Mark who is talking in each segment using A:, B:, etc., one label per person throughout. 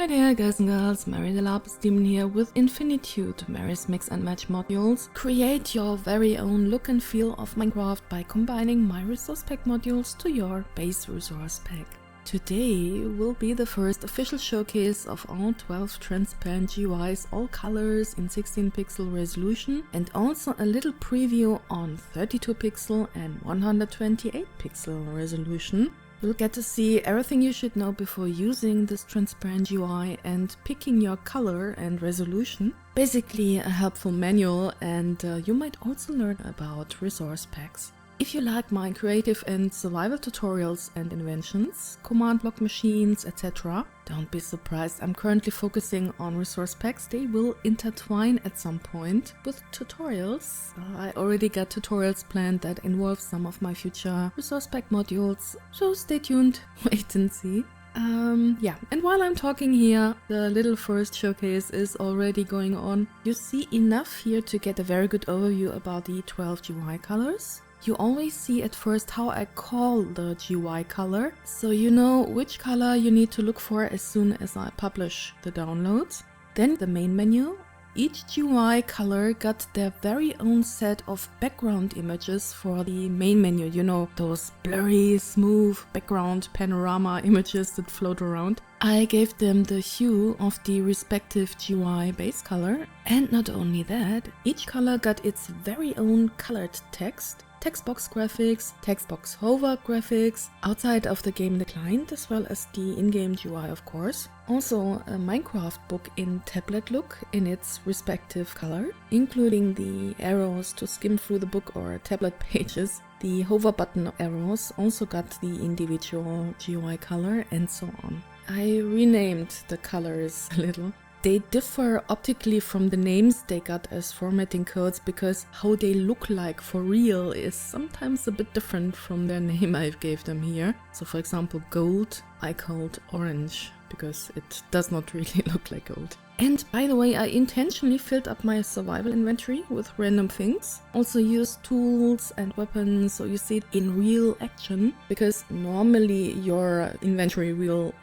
A: Hi there guys and girls, Meri the LapisDemon here with INFINITUDE, Meri's mix and match modules. Create your very own look and feel of Minecraft by combining my resource pack modules to your base resource pack. Today will be the first official showcase of all 12 transparent GUIs, all colors in 16 pixel resolution, and also a little preview on 32 pixel and 128 pixel resolution. You'll get to see everything you should know before using this transparent GUI and picking your color and resolution. Basically a helpful manual, and you might also learn about resource packs. If you like my creative and survival tutorials and inventions, command block machines, etc., don't be surprised, I'm currently focusing on resource packs. They will intertwine at some point with tutorials. I already got tutorials planned that involve some of my future resource pack modules, so stay tuned, wait and see. Yeah, and while I'm talking here, the little first showcase is already going on. You see enough here to get a very good overview about the 12 GUI colors. You always see at first how I call the GUI color, so you know which color you need to look for as soon as I publish the downloads. Then the main menu. Each GUI color got their very own set of background images for the main menu, you know, those blurry, smooth background panorama images that float around. I gave them the hue of the respective GUI base color, and not only that, each color got its very own colored text. Text box graphics, text box hover graphics, outside of the game in the client, as well as the in-game GUI of course. Also a Minecraft book in tablet look in its respective color, including the arrows to skim through the book or tablet pages. The hover button arrows also got the individual GUI color, and so on. I renamed the colors a little. They differ optically from the names they got as formatting codes because how they look like for real is sometimes a bit different from their name I gave them here. So for example, gold I called orange because it does not really look like gold. And by the way, I intentionally filled up my survival inventory with random things. Also used tools and weapons so you see it in real action, because normally your inventory will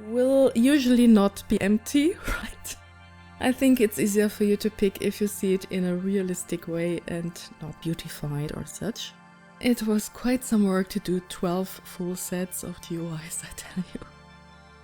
A: will usually not be empty, right? I think it's easier for you to pick if you see it in a realistic way and not beautified or such. It was quite some work to do 12 full sets of GUIs, I tell you.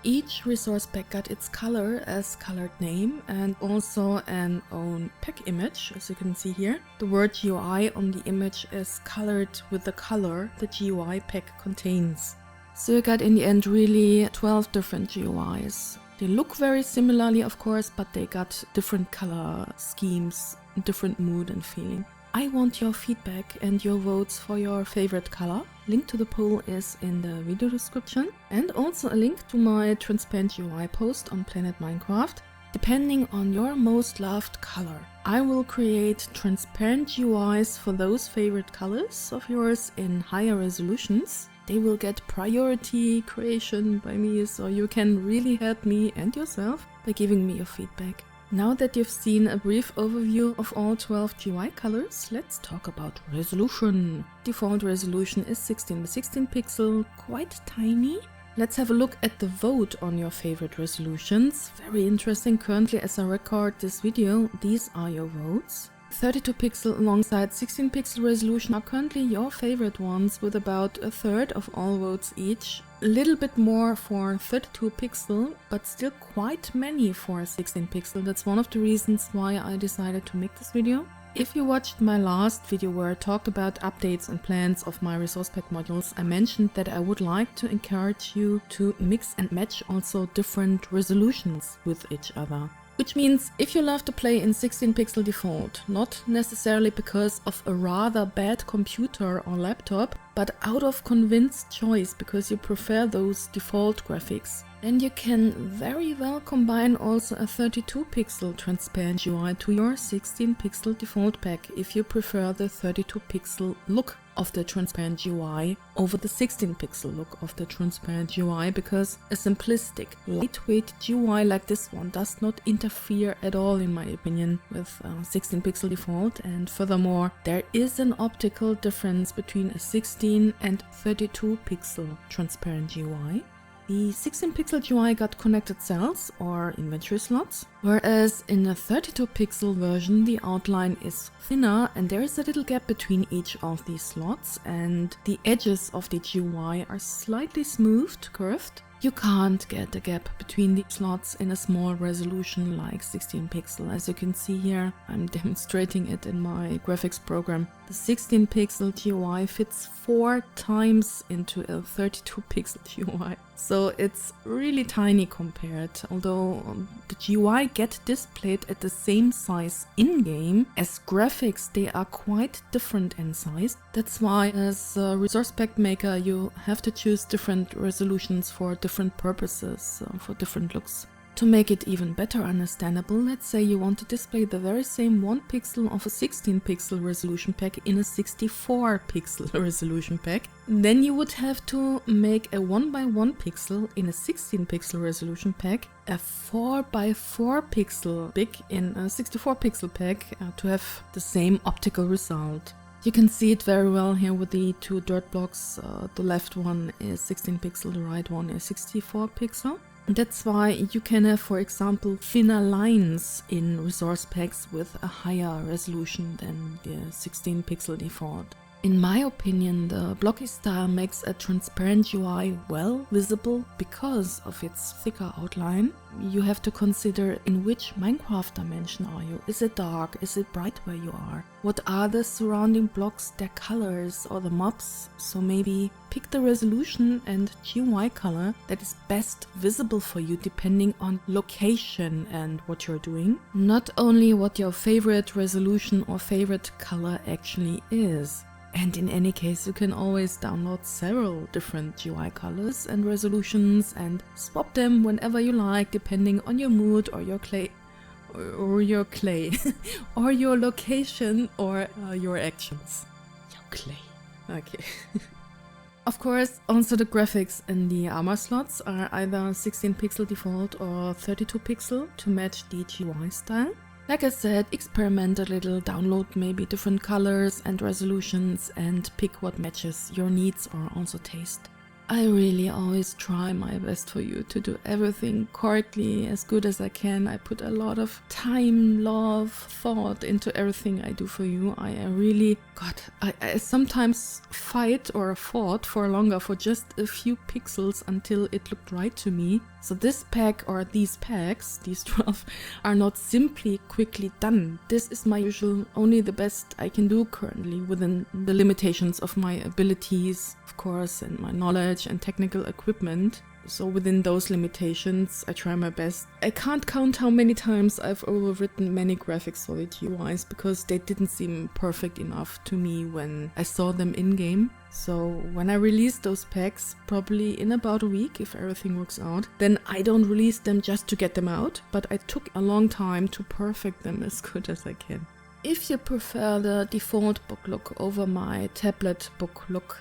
A: Each resource pack got its color as colored name and also an own pack image, as you can see here. The word GUI on the image is colored with the color the GUI pack contains. So you got in the end really 12 different GUIs. They look very similarly of course, but they got different color schemes, different mood and feeling. I want your feedback and your votes for your favorite color. Link to the poll is in the video description, and also a link to my transparent GUI post on Planet Minecraft. Depending on your most loved color, I will create transparent GUIs for those favorite colors of yours in higher resolutions. They will get priority creation by me, so you can really help me and yourself by giving me your feedback. Now that you've seen a brief overview of all 12 GUI colors, let's talk about resolution. Default resolution is 16 by 16 pixel, quite tiny. Let's have a look at the vote on your favorite resolutions. Very interesting. Currently, as I record this video, these are your votes. 32 pixel alongside 16 pixel resolution are currently your favorite ones, with about a third of all votes each. A little bit more for 32 pixel, but still quite many for 16 pixel. That's one of the reasons why I decided to make this video. If you watched my last video where I talked about updates and plans of my resource pack modules, I mentioned that I would like to encourage you to mix and match also different resolutions with each other. Which means if you love to play in 16 pixel default, not necessarily because of a rather bad computer or laptop, but out of convinced choice because you prefer those default graphics, then you can very well combine also a 32 pixel transparent GUI to your 16 pixel default pack if you prefer the 32 pixel look of the transparent GUI over the 16 pixel look of the transparent GUI, because a simplistic, lightweight GUI like this one does not interfere at all, in my opinion, with 16 pixel default. And furthermore, there is an optical difference between a 16 and 32 pixel transparent GUI. The 16-pixel GUI got connected cells or inventory slots, whereas in the 32-pixel version the outline is thinner and there is a little gap between each of these slots, and the edges of the GUI are slightly smoothed, curved. You can't get a gap between the slots in a small resolution like 16 pixel. As you can see here, I'm demonstrating it in my graphics program. The 16 pixel GUI fits 4 times into a 32 pixel GUI. So it's really tiny compared, although the GUI get displayed at the same size in-game. As graphics, they are quite different in size. That's why as a resource pack maker you have to choose different resolutions for different purposes, for different looks. To make it even better understandable, let's say you want to display the very same 1 pixel of a 16 pixel resolution pack in a 64 pixel resolution pack. Then you would have to make a 1 by 1 pixel in a 16 pixel resolution pack, a 4 by 4 pixel big in a 64 pixel pack to have the same optical result. You can see it very well here with the 2 dirt blocks. The left one is 16 pixel, the right one is 64 pixel. That's why you can have, for example, thinner lines in resource packs with a higher resolution than the 16 pixel default. In my opinion, the blocky style makes a transparent UI well visible because of its thicker outline. You have to consider in which Minecraft dimension are you. Is it dark? Is it bright where you are? What are the surrounding blocks, their colors or the mobs? So maybe pick the resolution and GUI color that is best visible for you depending on location and what you're doing. Not only what your favorite resolution or favorite color actually is. And in any case, you can always download several different GUI colors and resolutions and swap them whenever you like, depending on your mood or your clay, or your location or your actions. Your clay. Okay. Of course, also the graphics in the armor slots are either 16 pixel default or 32 pixel to match the GUI style. Like I said, experiment a little, download maybe different colors and resolutions and pick what matches your needs or also taste. I really always try my best for you to do everything correctly, as good as I can. I put a lot of time, love, thought into everything I do for you. I sometimes fight or fought for longer for just a few pixels until it looked right to me. So this pack or these packs, these 12, are not simply quickly done. This is my usual, only the best I can do currently within the limitations of my abilities, of course, and my knowledge and technical equipment. So within those limitations, I try my best. I can't count how many times I've overwritten many graphics for the GUIs because they didn't seem perfect enough to me when I saw them in-game. So when I release those packs, probably in about a week if everything works out, then I don't release them just to get them out, but I took a long time to perfect them as good as I can. If you prefer the default book look over my tablet book look,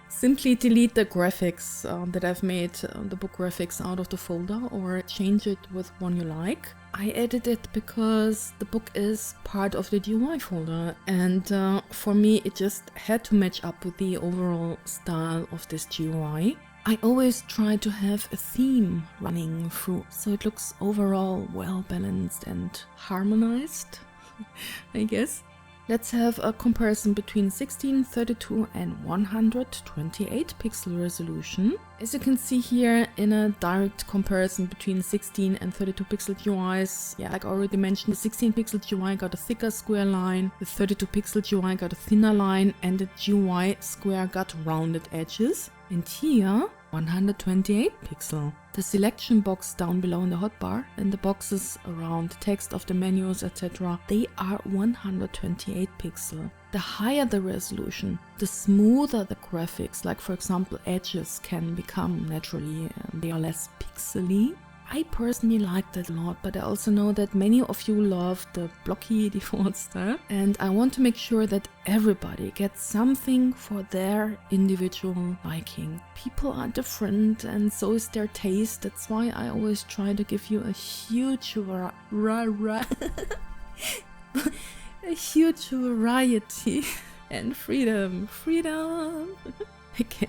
A: simply delete the graphics that I've made, the book graphics out of the folder, or change it with one you like. I added it because the book is part of the GUI folder, and for me it just had to match up with the overall style of this GUI. I always try to have a theme running through, so it looks overall well balanced and harmonized, I guess. Let's have a comparison between 16, 32 and 128 pixel resolution. As you can see here, in a direct comparison between 16 and 32 pixel GUIs, like I already mentioned, the 16 pixel GUI got a thicker square line, the 32 pixel GUI got a thinner line, and the GUI square got rounded edges. And here, 128 pixel. The selection box down below in the hotbar and the boxes around the text of the menus, etc., they are 128 pixel. The higher the resolution, the smoother the graphics, like for example edges, can become naturally, and they are less pixely. I personally like that a lot, but I also know that many of you love the blocky default style, and I want to make sure that everybody gets something for their individual liking. People are different and so is their taste. That's why I always try to give you a huge a huge variety and freedom. Again.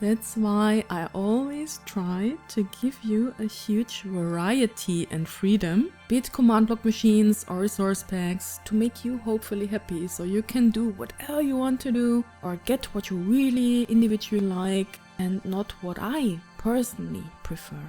A: That's why I always try to give you a huge variety and freedom, be it command block machines or resource packs, to make you hopefully happy so you can do whatever you want to do or get what you really individually like and not what I personally prefer.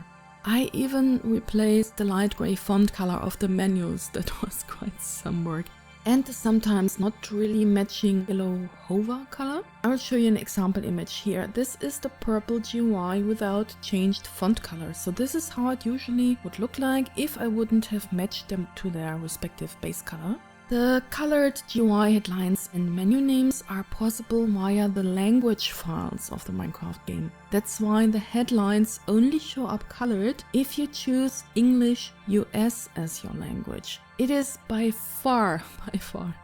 A: I even replaced the light gray font color of the menus. That was quite some work. And the sometimes not really matching yellow hover color. I will show you an example image here. This is the purple GUI without changed font color. So this is how it usually would look like if I wouldn't have matched them to their respective base color. The colored GUI headlines and menu names are possible via the language files of the Minecraft game. That's why the headlines only show up colored if you choose English US as your language. It is by far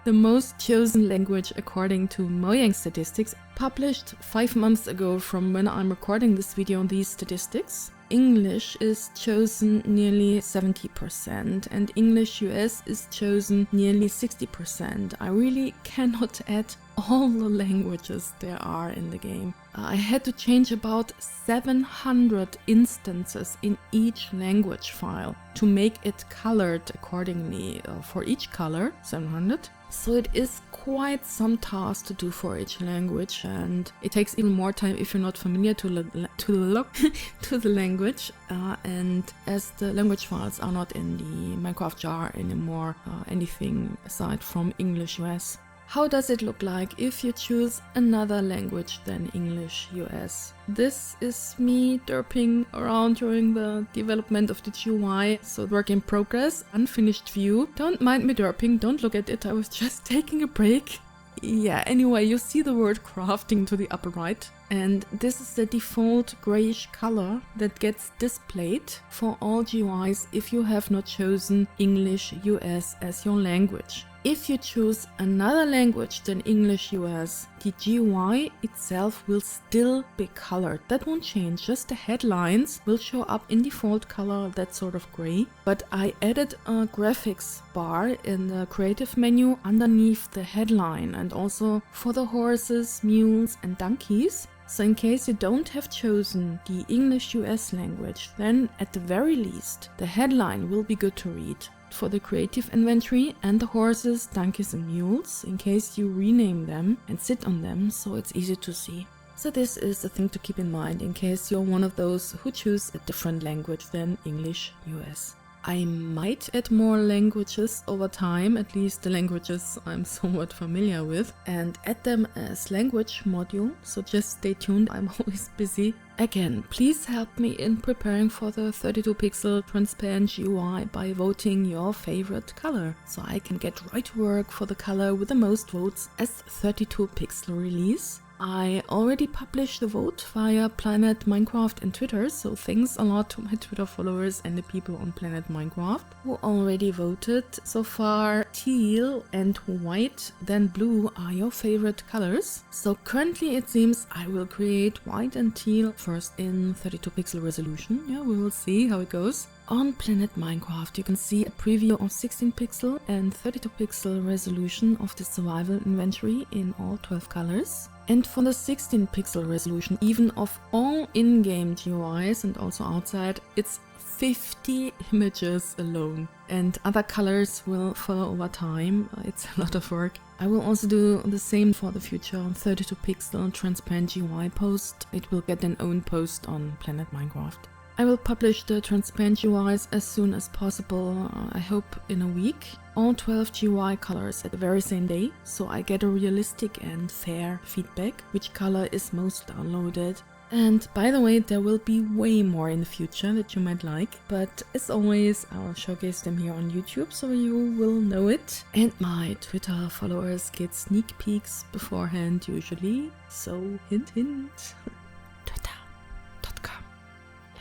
A: the most chosen language according to Mojang statistics, published 5 months ago from when I'm recording this video on these statistics. English is chosen nearly 70% and English US is chosen nearly 60%. I really cannot add all the languages there are in the game. I had to change about 700 instances in each language file to make it colored accordingly for each color, 700. So it is quite some task to do for each language, and it takes even more time if you're not familiar to the language. And as the language files are not in the Minecraft jar anymore, anything aside from English US. How does it look like if you choose another language than English US? This is me derping around during the development of the GUI, so work in progress, unfinished view. Don't mind me derping, don't look at it, I was just taking a break. Yeah, anyway, you see the word crafting to the upper right. And this is the default grayish color that gets displayed for all GUIs if you have not chosen English US as your language. If you choose another language than English US, the GUI itself will still be colored. That won't change, just the headlines will show up in default color, that sort of gray. But I added a graphics bar in the creative menu underneath the headline and also for the horses, mules and donkeys. So in case you don't have chosen the English US language, then at the very least, the headline will be good to read. For the creative inventory and the horses, donkeys and mules, in case you rename them and sit on them, so it's easy to see. So this is a thing to keep in mind in case you're one of those who choose a different language than English US. I might add more languages over time, at least the languages I'm somewhat familiar with, and add them as language module, so just stay tuned, I'm always busy. Again, please help me in preparing for the 32 pixel transparent GUI by voting your favorite color, so I can get right to work for the color with the most votes as 32 pixel release. I already published the vote via Planet Minecraft and Twitter, so thanks a lot to my Twitter followers and the people on Planet Minecraft who already voted. So far, teal and white, then blue are your favorite colors. So currently it seems I will create white and teal first in 32 pixel resolution. Yeah, we will see how it goes. On Planet Minecraft you can see a preview of 16 pixel and 32 pixel resolution of the survival inventory in all 12 colors. And for the 16 pixel resolution, even of all in-game GUIs and also outside, it's 50 images alone. And other colors will follow over time. It's a lot of work. I will also do the same for the future 32 pixel transparent GUI post. It will get an own post on Planet Minecraft. I will publish the transparent GUIs as soon as possible, I hope in a week. All 12 GUI colors at the very same day, so I get a realistic and fair feedback, which color is most downloaded. And by the way, there will be way more in the future that you might like, but as always, I'll showcase them here on YouTube so you will know it. And my Twitter followers get sneak peeks beforehand usually, so hint hint.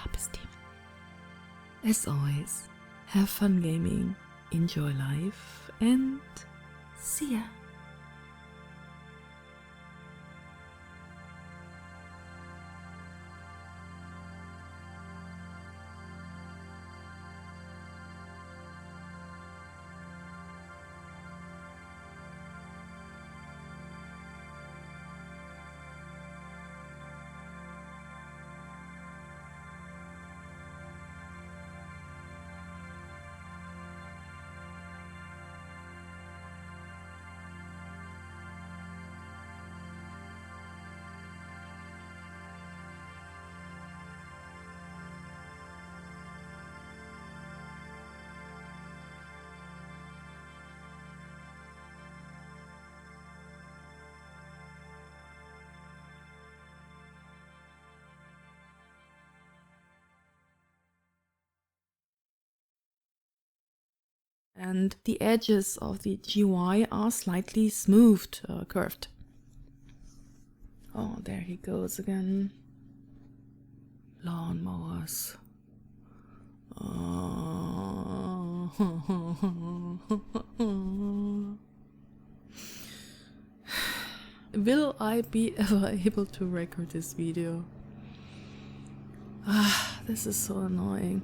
A: LapisDemon. As always, have fun gaming, enjoy life, and see ya! And the edges of the GUI are slightly smoothed, curved. Oh, there he goes again. Lawnmowers. Will I be ever able to record this video? This is so annoying.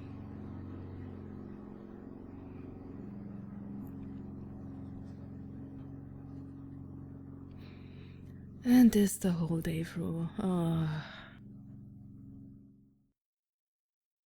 A: And this the whole day through.